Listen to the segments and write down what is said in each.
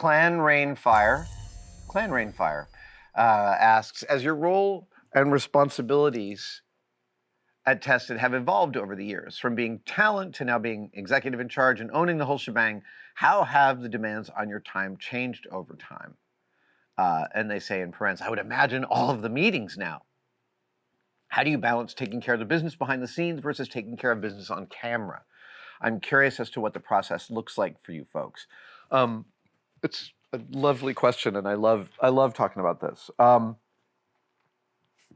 Clan Rainfire asks, as your role and responsibilities at Tested have evolved over the years, from being talent to now being executive in charge and owning the whole shebang, how have the demands on your time changed over time? And they say in parentheses, I would imagine all of the meetings now. How do you balance taking care of the business behind the scenes versus taking care of business on camera? I'm curious as to what the process looks like for you folks. It's a lovely question, and I love talking about this.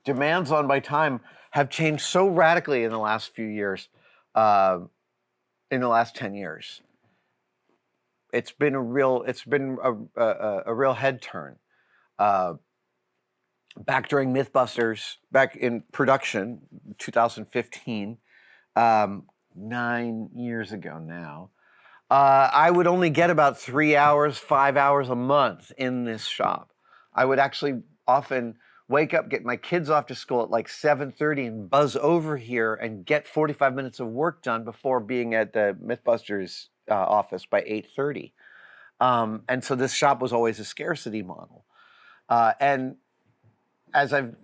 Demands on my time have changed so radically in the last few years, in the last 10 years. It's been a real head turn. Back during Mythbusters, back in production, 2015, 9 years ago now, I would only get about 3 hours, 5 hours a month in this shop. I would actually often wake up, get my kids off to school at like 7:30 and buzz over here and get 45 minutes of work done before being at the Mythbusters office by 8:30. And so this shop was always a scarcity model. And as I've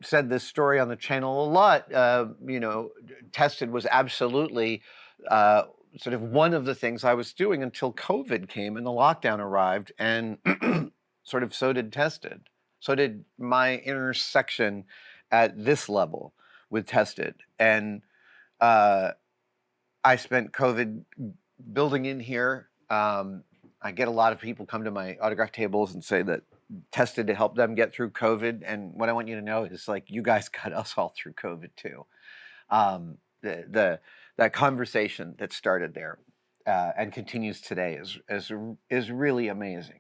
said this story on the channel a lot, Tested was absolutely sort of one of the things I was doing until COVID came and the lockdown arrived, and sort of so did Tested. So did my intersection at this level with Tested. And I spent COVID building in here. I get a lot of people come to my autograph tables and say that Tested to help them get through COVID. And what I want you to know is, like, you guys got us all through COVID too. That conversation that started there and continues today is really amazing.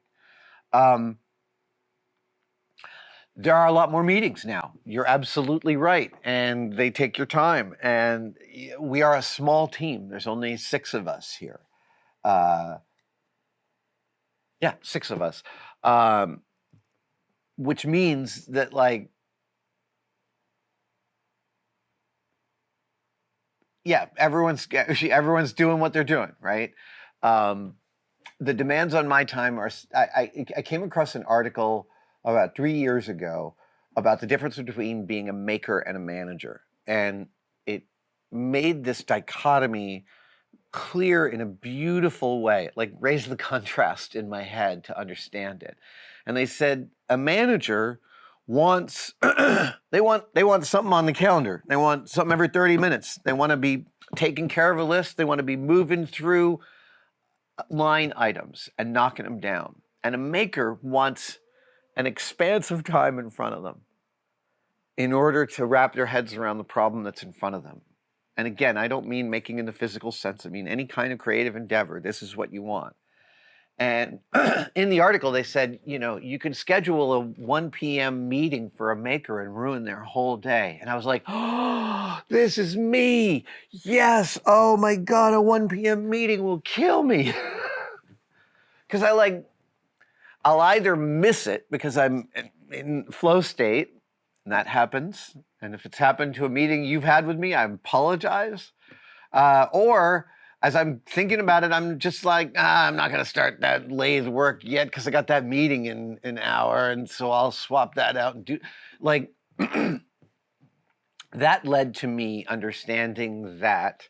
There are a lot more meetings now. You're absolutely right. And they take your time. And we are a small team. There's only 6 of us here. 6 of us. Which means that, like, everyone's doing what they're doing, right? The demands on my time are, I came across an article about 3 years ago about the difference between being a maker and a manager. And it made this dichotomy clear in a beautiful way. It, like, raised the contrast in my head to understand it. And they said a manager wants they want something on the calendar. They want something every 30 minutes. They want to be taking care of a list. They want to be moving through line items and knocking them down. And a maker wants an expanse of time in front of them in order to wrap their heads around the problem that's in front of them. And again, I don't mean making in the physical sense. I mean any kind of creative endeavor. This is what you want. And in the article, they said, you can schedule a 1 p.m. meeting for a maker and ruin their whole day. And I was like, oh, this is me. Yes. Oh my God, a 1 p.m. meeting will kill me. Because I'll either miss it because I'm in flow state, and that happens. And if it's happened to a meeting you've had with me, I apologize. Or as I'm thinking about it, I'm just like, I'm not going to start that lathe work yet because I got that meeting in an hour. And so I'll swap that out and do, like, that led to me understanding that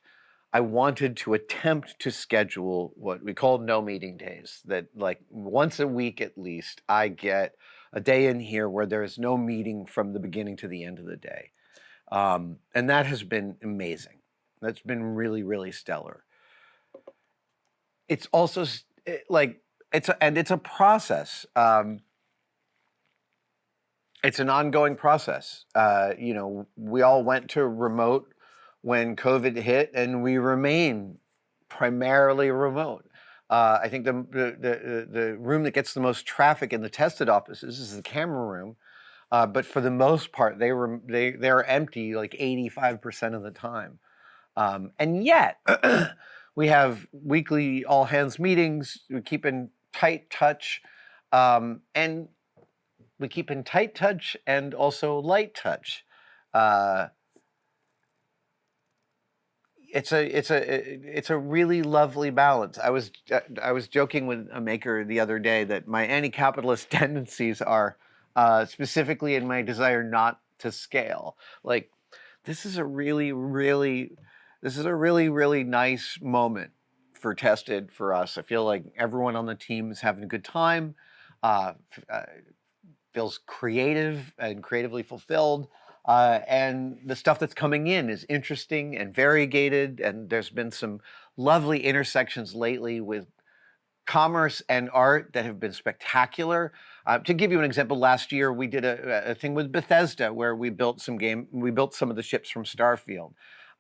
I wanted to attempt to schedule what we call no meeting days, that, like, once a week at least, I get a day in here where there is no meeting from the beginning to the end of the day. And that has been amazing. That's been really, really stellar. It's also it's a process. It's an ongoing process. We all went to remote when COVID hit, and we remain primarily remote. I think the room that gets the most traffic in the Tested offices is the camera room, but for the most part, they're empty like 85% of the time, and yet. We have weekly all hands meetings. We keep in tight touch, and we keep in tight touch and also light touch. it's a really lovely balance. I was joking with a maker the other day that my anti-capitalist tendencies are specifically in my desire not to scale. Like this is a really really this is a really really nice moment for Tested for us. I feel like everyone on the team is having a good time. Uh, Feels creative and creatively fulfilled. And the stuff that's coming in is interesting and variegated. And there's been some lovely intersections lately with commerce and art that have been spectacular. To give you an example, last year we did a thing with Bethesda where we built some of the ships from Starfield.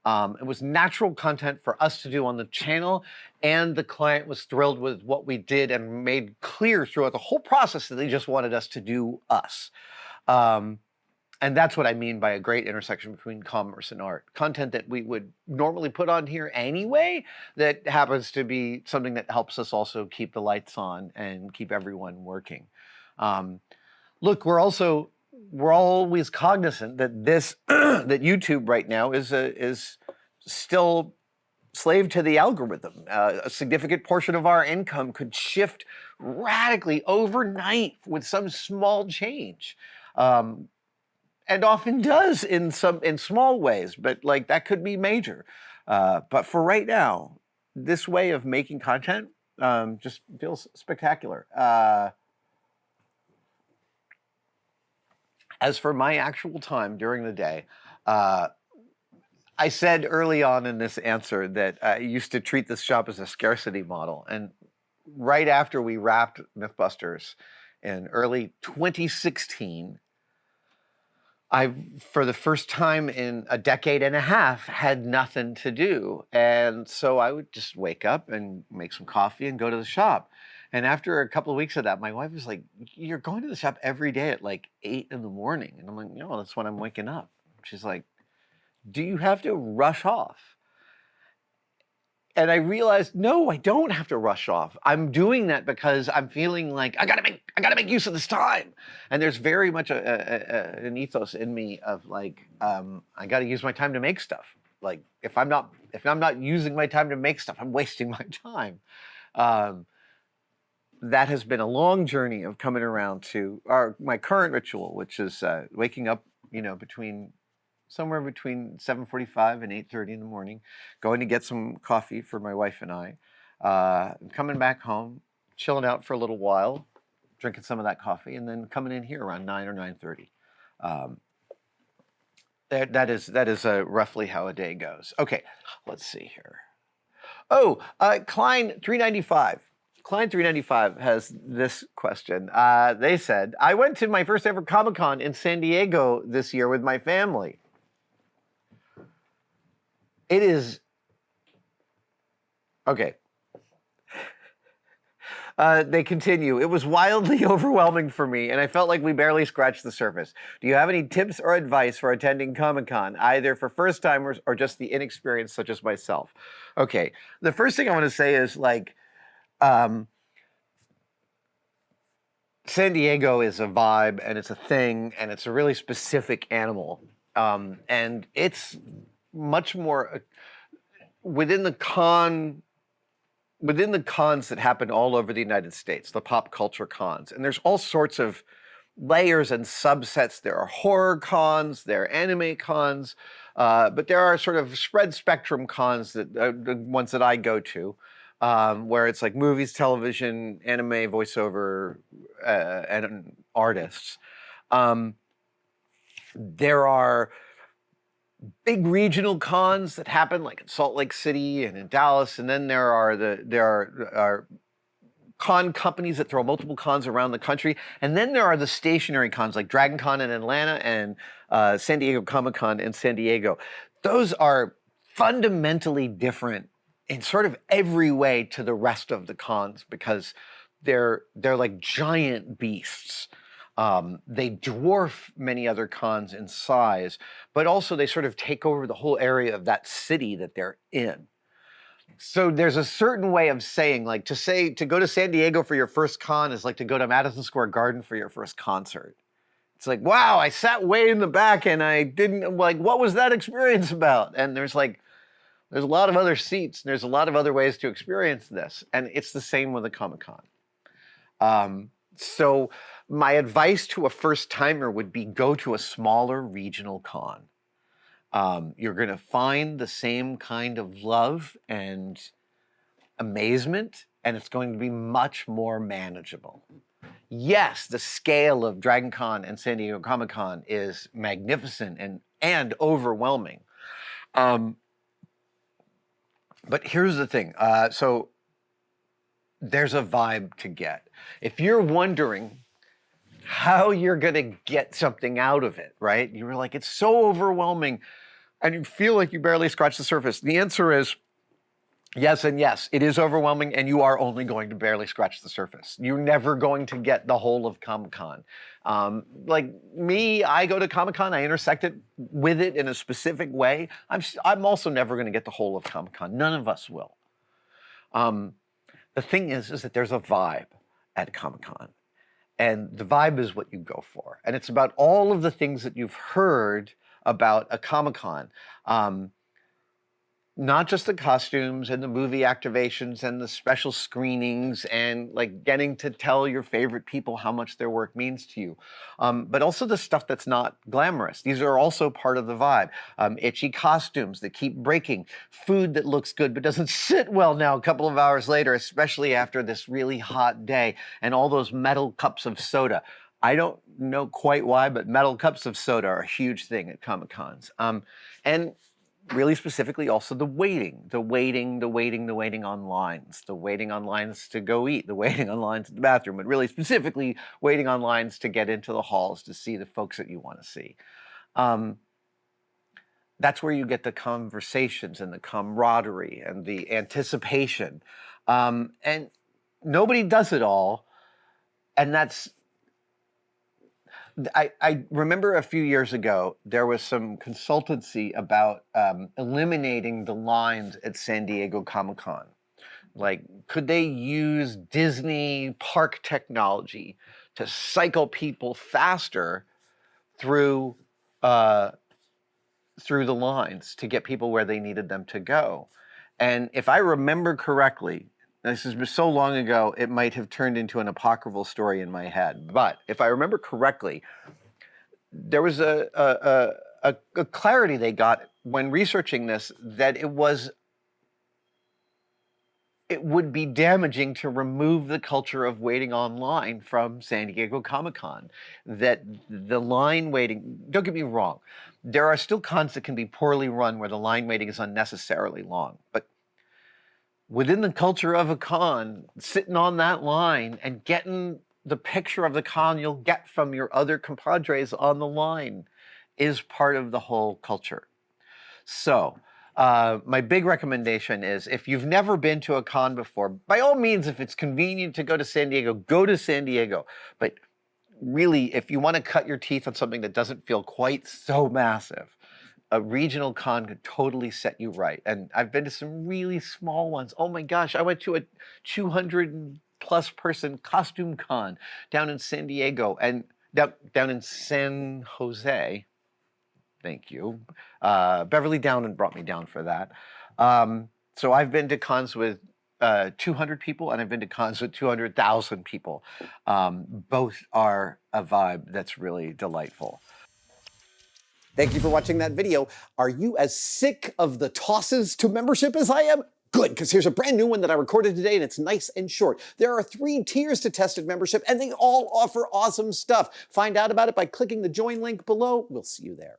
It was natural content for us to do on the channel, and the client was thrilled with what we did and made clear throughout the whole process that they just wanted us to do us. And that's what I mean by a great intersection between commerce and art. Content that we would normally put on here anyway, that happens to be something that helps us also keep the lights on and keep everyone working. Look, we're always cognizant that this that YouTube right now is still slave to the algorithm. A significant portion of our income could shift radically overnight with some small change. And often does in small ways, but like that could be major. But for right now, this way of making content just feels spectacular. As for my actual time during the day, I said early on in this answer that I used to treat this shop as a scarcity model. And right after we wrapped Mythbusters in early 2016, I, for the first time in a decade and a half, had nothing to do. And so I would just wake up and make some coffee and go to the shop. And after a couple of weeks of that, my wife was like, "You're going to the shop every day at like 8 in the morning." And I'm like, "No, that's when I'm waking up." She's like, "Do you have to rush off?" And I realized, no, I don't have to rush off. I'm doing that because I'm feeling like I gotta make use of this time. And there's very much an ethos in me of like I gotta use my time to make stuff. Like if I'm not using my time to make stuff, I'm wasting my time. That has been a long journey of coming around to my current ritual, which is waking up, somewhere between 7:45 and 8:30 in the morning, going to get some coffee for my wife and I, coming back home, chilling out for a little while, drinking some of that coffee, and then coming in here around 9 or 9:30. That is roughly how a day goes. Okay, let's see here. Oh, Klein 395. Klein 395 has this question. They said, "I went to my first ever Comic-Con in San Diego this year with my family. It is..." Okay. They continue. "It was wildly overwhelming for me, and I felt like we barely scratched the surface. Do you have any tips or advice for attending Comic-Con, either for first-timers or just the inexperienced such as myself?" Okay, the first thing I want to say is like, San Diego is a vibe, and it's a thing, and it's a really specific animal. And it's much more within the cons that happen all over the United States, the pop culture cons. And there's all sorts of layers and subsets. There are horror cons, there are anime cons, but there are sort of spread spectrum cons that the ones that I go to, where it's like movies, television, anime, voiceover, and artists. There are big regional cons that happen like in Salt Lake City and in Dallas, and then there are con companies that throw multiple cons around the country, and then there are the stationary cons like Dragon Con in Atlanta and San Diego Comic-Con in San Diego. Those are fundamentally different in sort of every way to the rest of the cons because they're like giant beasts. They dwarf many other cons in size, but also they sort of take over the whole area of that city that they're in. So there's a certain way of saying, like to go to San Diego for your first con is like to go to Madison Square Garden for your first concert. It's like, wow, I sat way in the back and I didn't, like, what was that experience about? And there's like, There's a lot of other seats, and there's a lot of other ways to experience this. And it's the same with a Comic-Con. So my advice to a first timer would be go to a smaller regional con. You're going to find the same kind of love and amazement, and it's going to be much more manageable. Yes, the scale of Dragon Con and San Diego Comic-Con is magnificent and overwhelming. But here's the thing. So there's a vibe to get. If you're wondering how you're going to get something out of it, right? You're like, it's so overwhelming, and you feel like you barely scratched the surface. The answer is yes and yes. It is overwhelming, and you are only going to barely scratch the surface. You're never going to get the whole of Comic-Con. Like me, I go to Comic-Con, I intersect it with it in a specific way. I'm also never going to get the whole of Comic-Con. None of us will. The thing is that there's a vibe at Comic-Con, and the vibe is what you go for. And it's about all of the things that you've heard about a Comic-Con. Not just the costumes and the movie activations and the special screenings and like getting to tell your favorite people how much their work means to you, but also the stuff that's not glamorous. These are also part of the vibe. Itchy costumes that keep breaking, food that looks good but doesn't sit well now a couple of hours later, especially after this really hot day, and all those metal cups of soda. I don't know quite why, but metal cups of soda are a huge thing at Comic-Cons. And really specifically also the waiting on lines, the waiting on lines to go eat, the waiting on lines at the bathroom, but really specifically waiting on lines to get into the halls to see the folks that you want to see. That's where you get the conversations and the camaraderie and the anticipation. And nobody does it all. And that's, I remember a few years ago, there was some consultancy about eliminating the lines at San Diego Comic-Con. Like, could they use Disney park technology to cycle people faster through the lines to get people where they needed them to go? And if I remember correctly, this is so long ago, it might have turned into an apocryphal story in my head. But if I remember correctly, there was a clarity they got when researching this that it would be damaging to remove the culture of waiting online from San Diego Comic-Con. That the line waiting, don't get me wrong, there are still cons that can be poorly run where the line waiting is unnecessarily long. But within the culture of a con, sitting on that line and getting the picture of the con you'll get from your other compadres on the line is part of the whole culture. So my big recommendation is, if you've never been to a con before, by all means, if it's convenient to go to San Diego, go to San Diego. But really, if you want to cut your teeth on something that doesn't feel quite so massive, a regional con could totally set you right. And I've been to some really small ones. Oh my gosh, I went to a 200+ person costume con down in San Diego, and down in San Jose. Thank you. Beverly Downen brought me down for that. So I've been to cons with 200 people, and I've been to cons with 200,000 people. Both are a vibe that's really delightful. Thank you for watching that video. Are you as sick of the tosses to membership as I am? Good, because here's a brand new one that I recorded today, and it's nice and short. There are 3 tiers to Tested membership, and they all offer awesome stuff. Find out about it by clicking the join link below. We'll see you there.